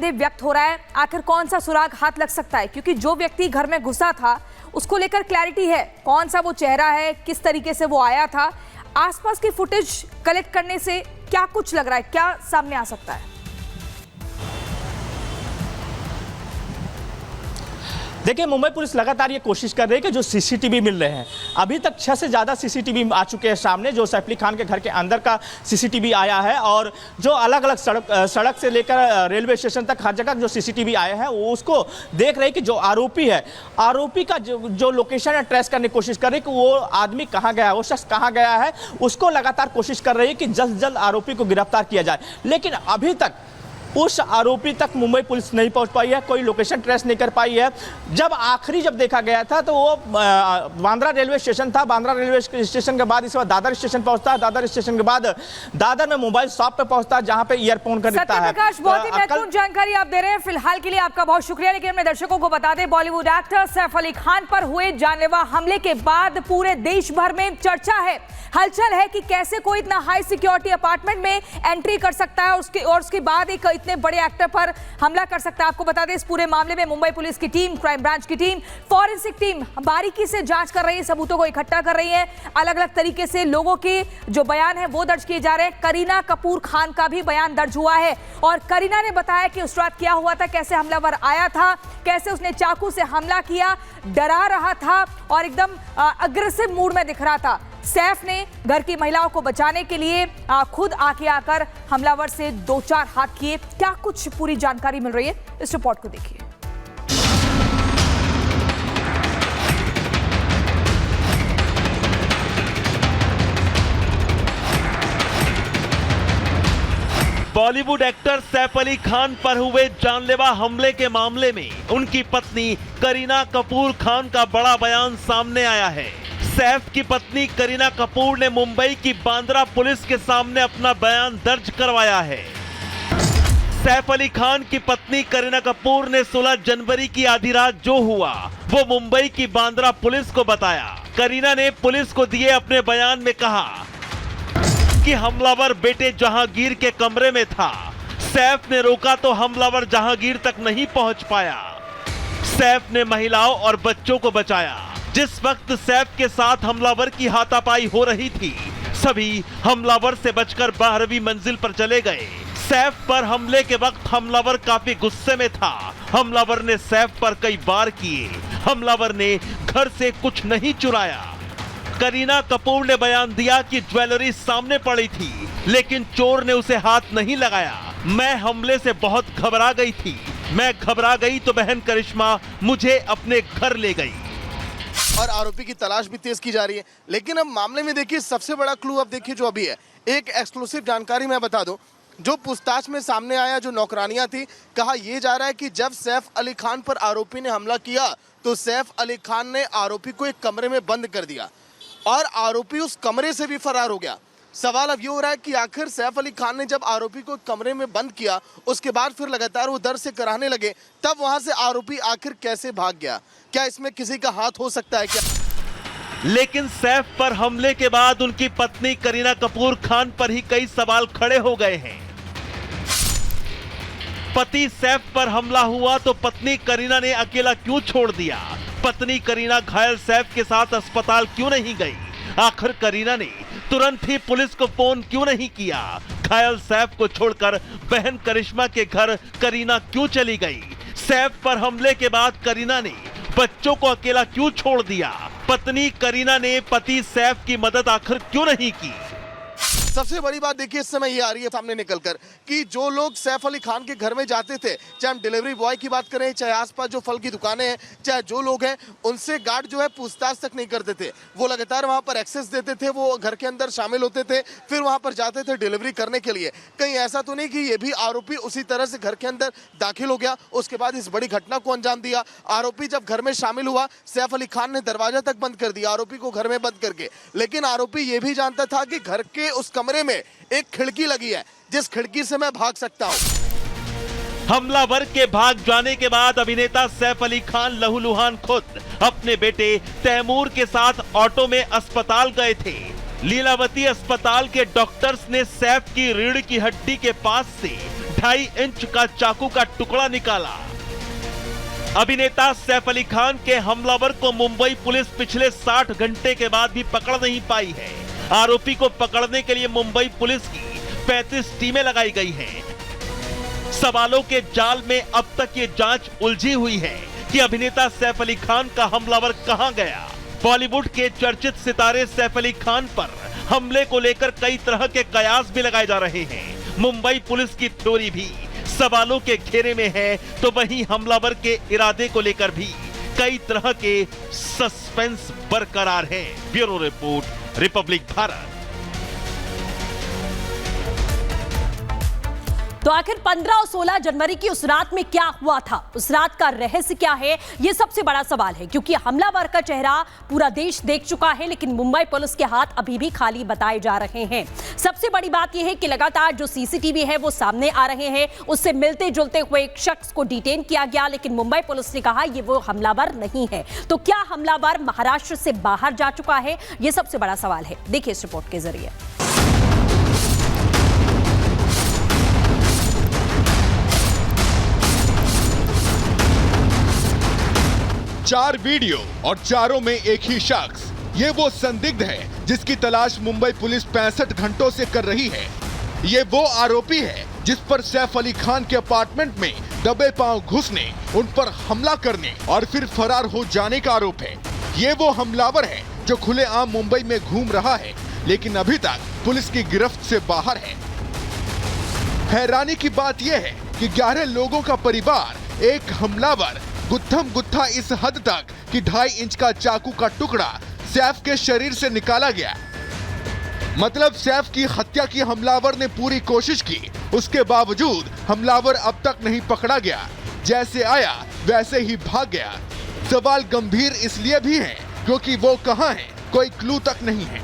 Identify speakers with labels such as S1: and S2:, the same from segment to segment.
S1: संदेह व्यक्त हो रहा है, आखिर कौन सा सुराग हाथ लग सकता है? क्योंकि जो व्यक्ति घर में घुसा था उसको लेकर क्लैरिटी है, कौन सा वो चेहरा है, किस तरीके से वो आया था। आसपास की फुटेज कलेक्ट करने से क्या कुछ लग रहा है, क्या सामने आ सकता है?
S2: देखिए, मुंबई पुलिस लगातार ये कोशिश कर रही है कि जो सीसीटीवी मिल रहे हैं, अभी तक 6 से ज़्यादा सीसीटीवी आ चुके हैं सामने। जो सैफ अली खान के घर के अंदर का सीसीटीवी आया है और जो अलग अलग सड़क से लेकर रेलवे स्टेशन तक हर जगह जो सीसीटीवी आए हैं वो उसको देख रहे हैं कि जो आरोपी है, आरोपी का जो लोकेशन है ट्रेस करने की कोशिश कर रही है कि वो आदमी कहाँ गया है, वो शख्स कहाँ गया है। उसको लगातार कोशिश कर रही है कि जल्द से जल्द आरोपी को गिरफ्तार किया जाए। लेकिन अभी तक उस आरोपी तक मुंबई पुलिस नहीं पहुंच पाई है, कोई लोकेशन ट्रेस नहीं कर पाई है। जब देखा गया था तो वो बांद्रा रेलवे स्टेशन था। बांद्रा रेलवे स्टेशन के बाद इसके बाद दादर स्टेशन पहुंचता है। दादर स्टेशन के बाद दादर में मोबाइल शॉप पे पहुंचता है जहां पे ईयरफोन खरीदता है।
S1: प्रकाश, बहुत ही महत्वपूर्ण जानकारी आप दे रहे हैं। फिलहाल के लिए आपका बहुत शुक्रिया। लेकिन अपने दर्शकों को बता दें, बॉलीवुड एक्टर सैफ अली खान पर हुए जानलेवा हमले के बाद पूरे देश भर में चर्चा है, हलचल है कि कैसे कोई इतना हाई सिक्योरिटी अपार्टमेंट में एंट्री कर सकता है और उसके बाद एक इतने बड़े एक्टर पर हमला कर सकता है। आपको बता दें, इस पूरे मामले में मुंबई पुलिस की टीम, क्राइम ब्रांच की टीम, फॉरेंसिक टीम बारीकी से जांच कर रही है, सबूतों को इकट्ठा कर रही है। अलग अलग तरीके से लोगों के जो बयान है वो दर्ज किए जा रहे हैं। करीना कपूर खान का भी बयान दर्ज हुआ है और करीना ने बताया कि उस रात क्या हुआ था, कैसे हमलावर आया था, कैसे उसने चाकू से हमला किया, डरा रहा था और एकदम अग्रेसिव मूड में दिख रहा था। सैफ ने घर की महिलाओं को बचाने के लिए खुद आके आकर हमलावर से 2-4 हाथ किए। क्या कुछ पूरी जानकारी मिल रही है, इस रिपोर्ट को देखिए।
S3: बॉलीवुड एक्टर सैफ अली खान पर हुए जानलेवा हमले के मामले में उनकी पत्नी करीना कपूर खान का बड़ा बयान सामने आया है। सैफ की पत्नी करीना कपूर ने मुंबई की बांद्रा पुलिस के सामने अपना बयान दर्ज करवाया है। सैफ अली खान की पत्नी करीना कपूर ने 16 जनवरी की आधी रात जो हुआ वो मुंबई की बांद्रा पुलिस को बताया। करीना ने पुलिस को दिए अपने बयान में कहा कि हमलावर बेटे जहांगीर के कमरे में था। सैफ ने रोका तो हमलावर जहांगीर तक नहीं पहुंच पाया। सैफ ने महिलाओं और बच्चों को बचाया। जिस वक्त सैफ के साथ हमलावर की हाथापाई हो रही थी, सभी हमलावर से बचकर 12वीं मंजिल पर चले गए। सैफ पर हमले के वक्त हमलावर काफी गुस्से में था। हमलावर ने सैफ पर कई वार किए। हमलावर ने घर से कुछ नहीं चुराया। करीना कपूर ने बयान दिया कि ज्वेलरी सामने पड़ी थी, लेकिन चोर ने उसे हाथ नहीं लगाया। मैं हमले से बहुत घबरा गई थी। मैं घबरा गई तो बहन करिश्मा मुझे अपने घर ले गई।
S4: और आरोपी की तलाश भी तेज की जा रही है। लेकिन अब मामले में देखिए, सबसे बड़ा क्लू अब देखिए जो अभी है, एक एक्सक्लूसिव जानकारी मैं बता दूं, जो पूछताछ में सामने आया, जो नौकरानियां थी, कहा यह जा रहा है कि जब सैफ अली खान पर आरोपी ने हमला किया तो सैफ अली खान ने आरोपी को एक कमरे में बंद कर दिया और आरोपी उस कमरे से भी फरार हो गया। सवाल अब ये हो रहा है कि आखिर सैफ अली खान ने जब आरोपी को कमरे में बंद किया, उसके बाद फिर लगातार वो दर से कराहने लगे, तब वहां से आरोपी आखिर कैसे भाग गया? क्या इसमें किसी का हाथ हो सकता है क्या?
S3: लेकिन सैफ पर हमले के बाद उनकी पत्नी करीना कपूर खान पर ही कई सवाल खड़े हो गए हैं। पति सैफ पर हमला हुआ तो पत्नी करीना ने अकेला क्यों छोड़ दिया? पत्नी करीना घायल सैफ के साथ अस्पताल क्यों नहीं गई? आखिर करीना ने तुरंत ही पुलिस को फोन क्यों नहीं किया? घायल सैफ को छोड़कर बहन करिश्मा के घर करीना क्यों चली गई? सैफ पर हमले के बाद करीना ने बच्चों को अकेला क्यों छोड़ दिया? पत्नी करीना ने पति सैफ की मदद आखिर क्यों नहीं की?
S4: सबसे बड़ी बात देखिए इस समय ये आ रही है सामने निकलकर कि जो लोग सैफ अली खान के घर में जाते थे, चाहे हम डिलीवरी बॉय की बात करें, चाहे आसपास जो फल की दुकानें हैं, चाहे जो लोग हैं, उनसे गार्ड जो है पूछताछ तक नहीं करते थे। वो लगातार वहां पर एक्सेस देते थे, वो घर के अंदर शामिल होते थे, फिर वहां पर जाते थे डिलीवरी करने के लिए। कहीं ऐसा तो नहीं कि ये भी आरोपी उसी तरह से घर के अंदर दाखिल हो गया, उसके बाद इस बड़ी घटना को अंजाम दिया? आरोपी जब घर में शामिल हुआ, सैफ अली खान ने दरवाजा तक बंद कर दिया आरोपी को घर में बंद करके। लेकिन आरोपी ये भी जानता था कि घर के उस कमरे में एक खिड़की लगी है, जिस खिड़की से मैं भाग सकता हूं।
S3: हमलावर के भाग जाने के बाद अभिनेता सैफ अली खान लहूलुहान खुद अपने बेटे तैमूर के साथ ऑटो में अस्पताल गए थे। लीलावती अस्पताल के डॉक्टर्स ने सैफ की रीढ़ की हड्डी के पास से 2.5 इंच का चाकू का टुकड़ा निकाला। अभिनेता सैफ अली खान के हमलावर को मुंबई पुलिस पिछले 60 घंटे के बाद भी पकड़ नहीं पाई है। आरोपी को पकड़ने के लिए मुंबई पुलिस की 35 टीमें लगाई गई हैं। सवालों के जाल में अब तक ये जांच उलझी हुई है कि अभिनेता सैफ अली खान का हमलावर कहां गया। बॉलीवुड के चर्चित सितारे सैफ अली खान पर हमले को लेकर कई तरह के कयास भी लगाए जा रहे हैं। मुंबई पुलिस की थ्योरी भी सवालों के घेरे में है, तो वहीं हमलावर के इरादे को लेकर भी कई तरह के सस्पेंस बरकरार है। Bureau report, Republic Bharat.
S5: तो आखिर 15 और 16 जनवरी की उस रात में क्या हुआ था, उस रात का रहस्य क्या है, ये सबसे बड़ा सवाल है। क्योंकि हमलावर का चेहरा पूरा देश देख चुका है, लेकिन मुंबई पुलिस के हाथ अभी भी खाली बताए जा रहे हैं। सबसे बड़ी बात यह है कि लगातार जो सीसीटीवी है वो सामने आ रहे हैं, उससे मिलते जुलते हुए एक शख्स को डिटेन किया गया, लेकिन मुंबई पुलिस ने कहा ये वो हमलावर नहीं है। तो क्या हमलावर महाराष्ट्र से बाहर जा चुका है, ये सबसे बड़ा सवाल है। देखिए इस रिपोर्ट के जरिए।
S6: 4 वीडियो और चारों में एक ही शख्स। ये वो संदिग्ध है जिसकी तलाश मुंबई पुलिस 65 घंटों से कर रही है। ये वो आरोपी है जिस पर सैफ अली खान के अपार्टमेंट में दबे पांव घुसने, उन पर हमला करने और फिर फरार हो जाने का आरोप है। ये वो हमलावर है जो खुलेआम मुंबई में घूम रहा है, लेकिन अभी तक पुलिस की गिरफ्त से बाहर है। हैरानी की बात यह है कि 11 लोगों का परिवार एक हमलावर गुत्थम गुत्था इस हद तक कि 2.5 इंच का चाकू का टुकड़ा सैफ के शरीर से निकाला गया। मतलब सैफ की हत्या की हमलावर ने पूरी कोशिश की, उसके बावजूद हमलावर अब तक नहीं पकड़ा गया। जैसे आया वैसे ही भाग गया। सवाल गंभीर इसलिए भी है क्योंकि वो कहां है, कोई क्लू तक नहीं है।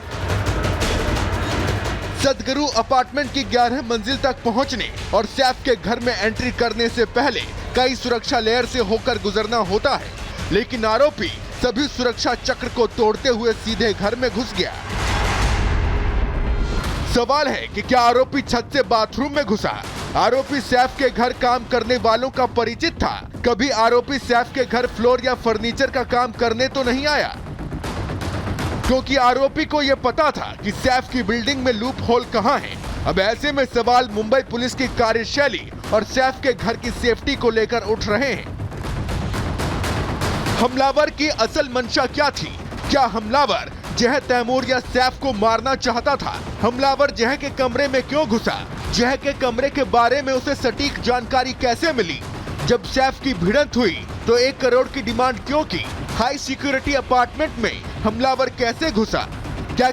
S6: सदगुरु अपार्टमेंट की 11 मंजिल तक पहुंचने और सैफ के घर में एंट्री करने से पहले कई सुरक्षा लेयर से होकर गुजरना होता है, लेकिन आरोपी सभी सुरक्षा चक्र को तोड़ते हुए सीधे घर में घुस गया। सवाल है कि क्या आरोपी छत से बाथरूम में घुसा? आरोपी सैफ के घर काम करने वालों का परिचित था? कभी आरोपी सैफ के घर फ्लोर या फर्नीचर का काम करने तो नहीं आया? क्योंकि आरोपी को यह पता था कि सैफ की बिल्डिंग में लूप होल कहां है। अब ऐसे में सवाल मुंबई पुलिस की कार्यशैली और सैफ के घर की सेफ्टी को लेकर उठ रहे हैं। हमलावर की असल मंशा क्या थी? क्या हमलावर जह तैमूर या सैफ को मारना चाहता था? हमलावर जह के कमरे में क्यों घुसा? जह के कमरे के बारे में उसे सटीक जानकारी कैसे मिली? जब सैफ की भिड़ंत हुई तो 1 करोड़ की डिमांड क्यों की? हाई सिक्योरिटी अपार्टमेंट में हमलावर कैसे घुसा? क्या